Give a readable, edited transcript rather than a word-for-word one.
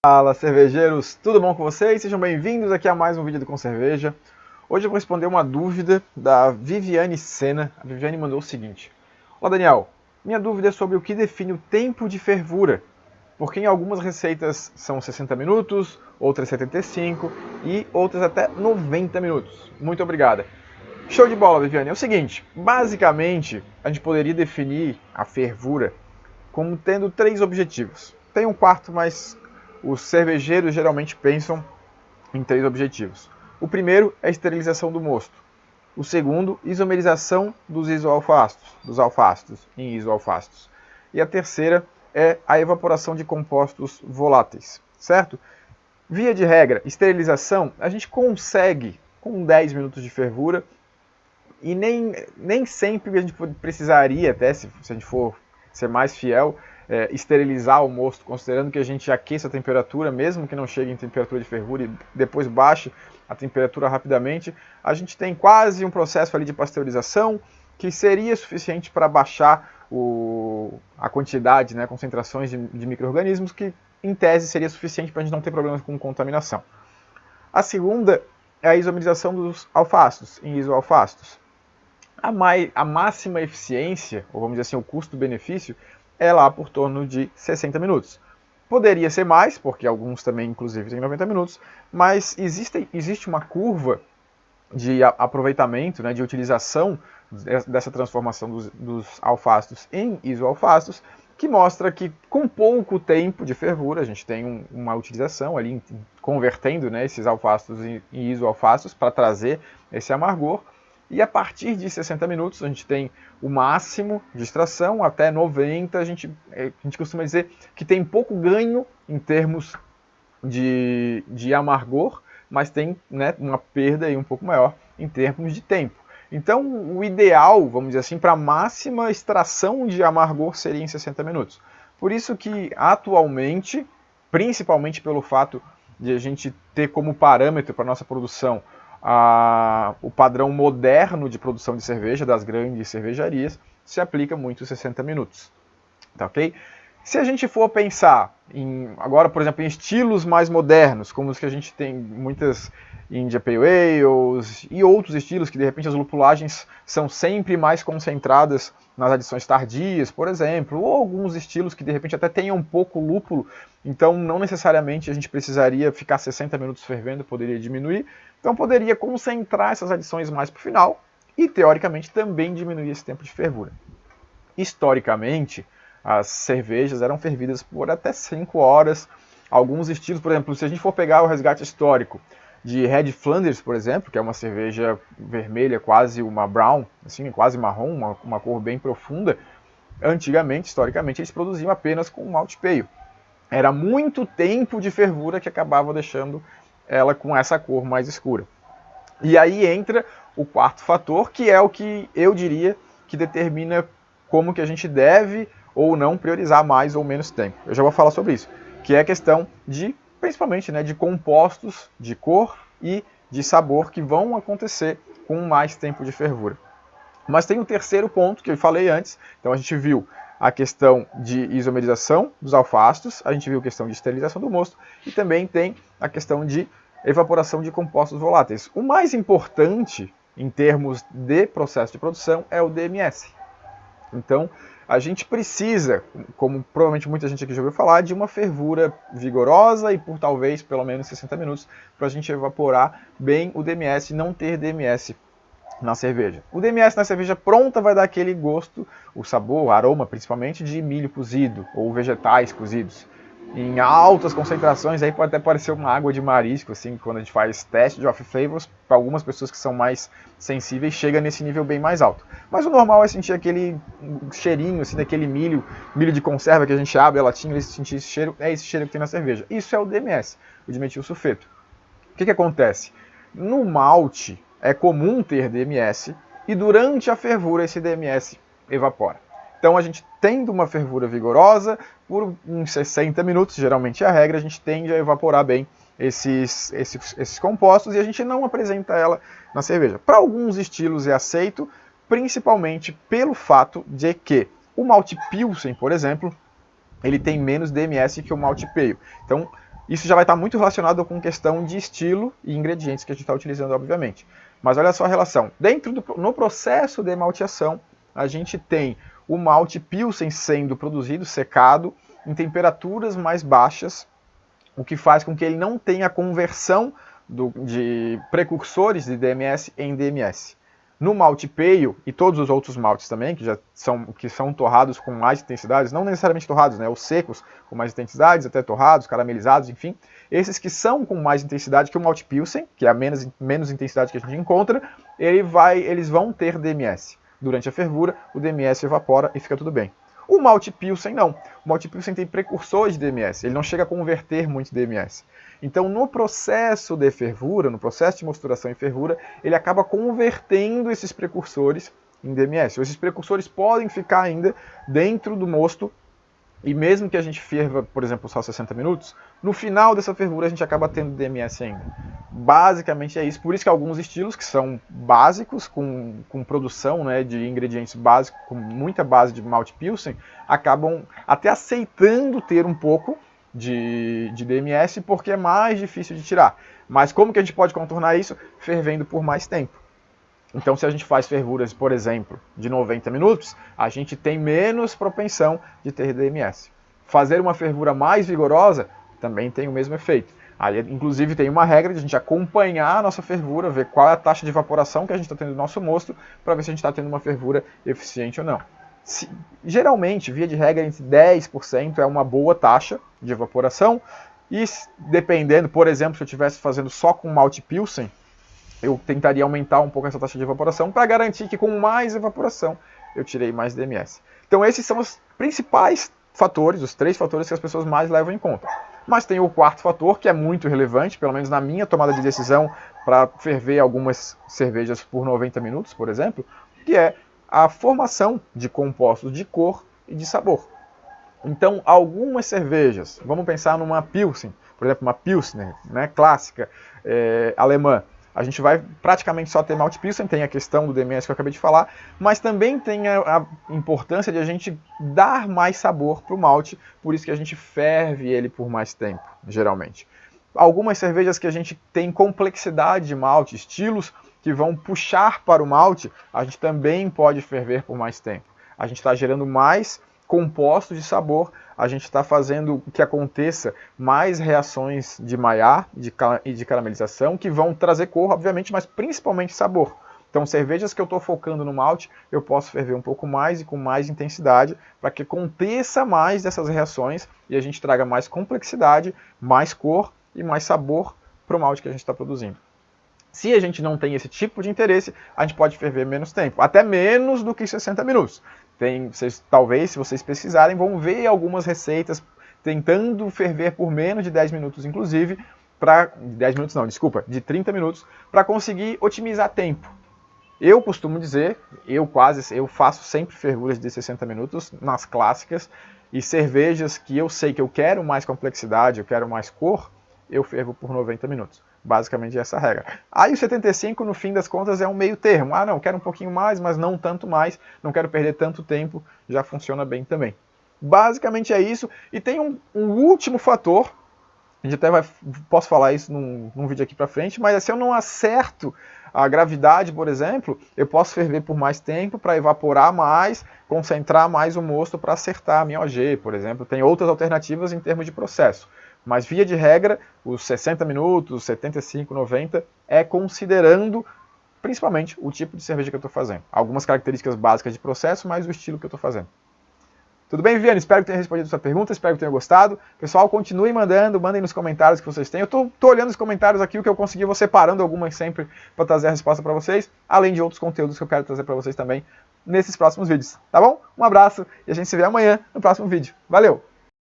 Fala, cervejeiros, tudo bom com vocês? Sejam bem-vindos aqui a mais um vídeo do Com Cerveja. Hoje eu vou responder uma dúvida da Viviane Sena. A Viviane mandou o seguinte: Olá Daniel, minha dúvida é sobre o que define o tempo de fervura, porque em algumas receitas são 60 minutos, outras 75 e outras até 90 minutos. Muito obrigada. Show de bola, Viviane. É o seguinte, basicamente a gente poderia definir a fervura como tendo três objetivos. Tem um quarto, mas os cervejeiros geralmente pensam em três objetivos. O primeiro é a esterilização do mosto. O segundo, isomerização dos alfástos em isoalfástos. E a terceira é a evaporação de compostos voláteis, certo? Via de regra, esterilização, a gente consegue com 10 minutos de fervura e nem sempre a gente precisaria, até se a gente for ser mais fiel, esterilizar o mosto, considerando que a gente aqueça a temperatura, mesmo que não chegue em temperatura de fervura e depois baixe a temperatura rapidamente, a gente tem quase um processo ali de pasteurização que seria suficiente para baixar a quantidade, né, concentrações de micro-organismos, que em tese seria suficiente para a gente não ter problemas com contaminação. A segunda é a isomerização dos alfástos em isoalfástos. A máxima eficiência, ou vamos dizer assim, o custo-benefício, é lá por torno de 60 minutos. Poderia ser mais, porque alguns também, inclusive, têm 90 minutos, mas existe uma curva de aproveitamento, né, de utilização dessa transformação dos alfástos em isoalfástos, que mostra que com pouco tempo de fervura, a gente tem uma utilização ali, convertendo, né, esses alfástos em isoalfástos para trazer esse amargor. E a partir de 60 minutos a gente tem o máximo de extração, até 90 a gente costuma dizer que tem pouco ganho em termos de amargor, mas tem, né, uma perda aí um pouco maior em termos de tempo. Então o ideal, vamos dizer assim, para a máxima extração de amargor seria em 60 minutos. Por isso que atualmente, principalmente pelo fato de a gente ter como parâmetro para a nossa produção o padrão moderno de produção de cerveja das grandes cervejarias, se aplica muito os 60 minutos. Tá ok? Se a gente for pensar agora, por exemplo, em estilos mais modernos, como os que a gente tem muitas India Pale Ales e outros estilos que de repente as lupulagens são sempre mais concentradas nas adições tardias, por exemplo, ou alguns estilos que de repente até tenham pouco lúpulo, então não necessariamente a gente precisaria ficar 60 minutos fervendo, poderia diminuir, então poderia concentrar essas adições mais para o final e teoricamente também diminuir esse tempo de fervura. Historicamente, as cervejas eram fervidas por até 5 horas. Alguns estilos, por exemplo, se a gente for pegar o resgate histórico de Red Flanders, por exemplo, que é uma cerveja vermelha, quase uma brown, assim, quase marrom, uma cor bem profunda, antigamente, historicamente, eles produziam apenas com malte pale. Era muito tempo de fervura que acabava deixando ela com essa cor mais escura. E aí entra o quarto fator, que é o que eu diria que determina como que a gente deve ou não priorizar mais ou menos tempo. Eu já vou falar sobre isso, que é a questão de, principalmente, né, de compostos de cor e de sabor que vão acontecer com mais tempo de fervura. Mas tem um terceiro ponto que eu falei antes, então a gente viu a questão de isomerização dos alfástos, a gente viu a questão de esterilização do mosto e também tem a questão de evaporação de compostos voláteis. O mais importante em termos de processo de produção é o DMS. Então, a gente precisa, como provavelmente muita gente aqui já ouviu falar, de uma fervura vigorosa e por talvez pelo menos 60 minutos para a gente evaporar bem o DMS e não ter DMS na cerveja. O DMS na cerveja pronta vai dar aquele gosto, o sabor, o aroma principalmente, de milho cozido ou vegetais cozidos. Em altas concentrações, aí pode até parecer uma água de marisco, assim, quando a gente faz teste de off flavors, para algumas pessoas que são mais sensíveis, chega nesse nível bem mais alto. Mas o normal é sentir aquele cheirinho, assim, daquele milho de conserva que a gente abre a latinha e sentir esse cheiro, é esse cheiro que tem na cerveja. Isso é o DMS, o dimetilsulfeto. O que acontece? No malte, é comum ter DMS e durante a fervura esse DMS evapora. Então a gente tendo uma fervura vigorosa, por uns 60 minutos, geralmente é a regra, a gente tende a evaporar bem esses compostos e a gente não apresenta ela na cerveja. Para alguns estilos é aceito, principalmente pelo fato de que o malte Pilsen, por exemplo, ele tem menos DMS que o malte pale. Então Isso já vai estar muito relacionado com questão de estilo e ingredientes que a gente está utilizando, obviamente. Mas olha só a relação. No processo de malteação, a gente tem o malte Pilsen sendo produzido, secado, em temperaturas mais baixas, o que faz com que ele não tenha conversão de precursores de DMS em DMS. No malte pale e todos os outros maltes também, que são torrados com mais intensidades, não necessariamente torrados, né, os secos com mais intensidades, até torrados, caramelizados, enfim, esses que são com mais intensidade que o malte Pilsen, que é a menos intensidade que a gente encontra, eles vão ter DMS. Durante a fervura, o DMS evapora e fica tudo bem. O malte Pilsen não. O malte Pilsen tem precursores de DMS, ele não chega a converter muito DMS. Então, no processo de fervura, no processo de mosturação e fervura, ele acaba convertendo esses precursores em DMS. Esses precursores podem ficar ainda dentro do mosto, e mesmo que a gente ferva, por exemplo, só 60 minutos, no final dessa fervura a gente acaba tendo DMS ainda. Basicamente é isso, por isso que alguns estilos que são básicos, com produção, né, de ingredientes básicos, com muita base de malte Pilsen, acabam até aceitando ter um pouco de DMS, porque é mais difícil de tirar. Mas como que a gente pode contornar isso? Fervendo por mais tempo. Então, se a gente faz fervuras, por exemplo, de 90 minutos, a gente tem menos propensão de ter DMS. Fazer uma fervura mais vigorosa também tem o mesmo efeito. Aí, inclusive, tem uma regra de a gente acompanhar a nossa fervura, ver qual é a taxa de evaporação que a gente está tendo no nosso mosto, para ver se a gente está tendo uma fervura eficiente ou não. Geralmente, via de regra, entre 10% é uma boa taxa de evaporação, e dependendo, por exemplo, se eu estivesse fazendo só com malte Pilsen, eu tentaria aumentar um pouco essa taxa de evaporação para garantir que com mais evaporação eu tirei mais DMS. Então esses são os principais fatores, os 3 fatores que as pessoas mais levam em conta. Mas tem o 4º fator, que é muito relevante, pelo menos na minha tomada de decisão para ferver algumas cervejas por 90 minutos, por exemplo, que é a formação de compostos de cor e de sabor. Então, algumas cervejas, vamos pensar numa Pilsen, por exemplo, uma Pilsner, né, clássica, alemã, a gente vai praticamente só ter malte Pilsen, tem a questão do DMS que eu acabei de falar, mas também tem a importância de a gente dar mais sabor para o malte, por isso que a gente ferve ele por mais tempo, geralmente. Algumas cervejas que a gente tem complexidade de malte, estilos que vão puxar para o malte, a gente também pode ferver por mais tempo. A gente está gerando mais compostos de sabor, a gente está fazendo que aconteça mais reações de Maillard e de caramelização, que vão trazer cor, obviamente, mas principalmente sabor. Então, cervejas que eu estou focando no malte, eu posso ferver um pouco mais e com mais intensidade, para que aconteça mais dessas reações e a gente traga mais complexidade, mais cor e mais sabor para o malte que a gente está produzindo. Se a gente não tem esse tipo de interesse, a gente pode ferver menos tempo, até menos do que 60 minutos. Talvez, se vocês pesquisarem, vão ver algumas receitas tentando ferver por menos de 10 minutos, inclusive, de 30 minutos, para conseguir otimizar tempo. Eu costumo dizer, eu faço sempre fervuras de 60 minutos nas clássicas, e cervejas que eu sei que eu quero mais complexidade, eu quero mais cor, eu fervo por 90 minutos. Basicamente essa regra. Aí o 75, no fim das contas, é um meio termo. Ah, não, quero um pouquinho mais, mas não tanto mais, não quero perder tanto tempo, já funciona bem também. Basicamente é isso. E tem um último fator, a gente até posso falar isso num vídeo aqui pra frente, mas se eu não acerto a gravidade, por exemplo, eu posso ferver por mais tempo para evaporar mais, concentrar mais o mosto para acertar a minha OG, por exemplo. Tem outras alternativas em termos de processo. Mas, via de regra, os 60 minutos, 75, 90, é considerando, principalmente, o tipo de cerveja que eu estou fazendo. Algumas características básicas de processo, mas o estilo que eu estou fazendo. Tudo bem, Viviane? Espero que tenha respondido a sua pergunta, espero que tenha gostado. Pessoal, continuem mandem nos comentários que vocês têm. Eu estou olhando os comentários aqui, o que eu consegui, eu vou separando algumas sempre para trazer a resposta para vocês, além de outros conteúdos que eu quero trazer para vocês também nesses próximos vídeos, tá bom? Um abraço e a gente se vê amanhã no próximo vídeo. Valeu!